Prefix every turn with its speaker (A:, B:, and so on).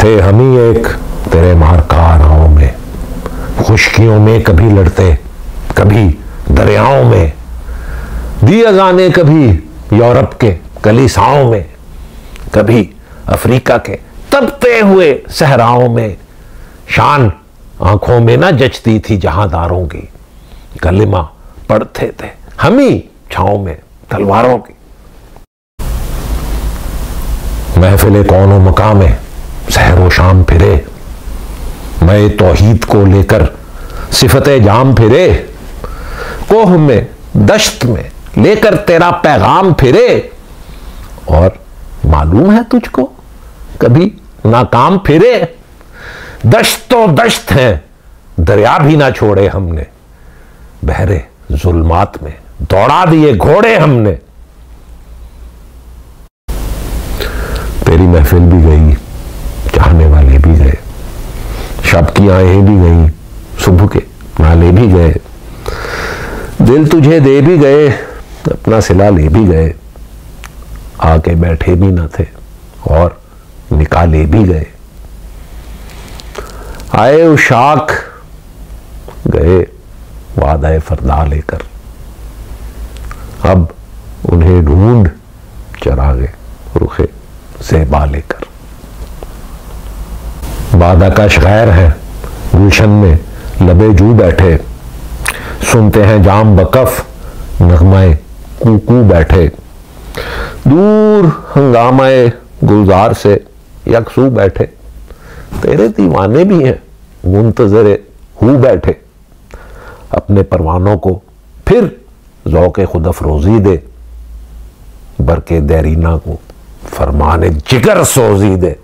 A: थे हम ही एक तेरे मारकाराओं में, खुशकियों में कभी लड़ते कभी दरियाओं में, दी अज़ाने कभी यूरोप के कलीसाओं में, कभी अफ्रीका के तपते हुए सहराओं में। शान आंखों में ना जचती थी जहांदारों की, कलिमा पढ़ते थे हम ही छाँव में तलवारों की। महफिले कौनो मकाम में सहरो शाम फिरे, मैं तौहीद को लेकर सिफते जाम फिरे, कोह में दश्त में लेकर तेरा पैगाम फिरे। और मालूम है तुझको कभी नाकाम फिरे, दश्त तो दश्त है दरिया भी ना छोड़े हमने, बहरे जुल्मात में दौड़ा दिए घोड़े हमने। तेरी महफिल भी गई, चाहने वाले भी गए, शब की आएं भी गई, सुबह के नाले भी गए, दिल तुझे दे भी गए, अपना सिला ले भी गए, आके बैठे भी न थे और निकाले भी गए। आए उशाक गए वादा फरदा लेकर, अब उन्हें ढूंढ चरागे रुखे ज़ेबा लेकर। वादा का शगैर है गुलशन में लबे जू बैठे, सुनते हैं जाम बकफ नगमाए कूकू बैठे, दूर हंगामाए गुलजार से यकसू बैठे, तेरे दीवाने भी हैं मुंतजरे हू बैठे, अपने परवानों को फिर ज़ौक़े खुद अफरोज़ी दे, बरके देरीना को फरमाने जिगर सोजी दे।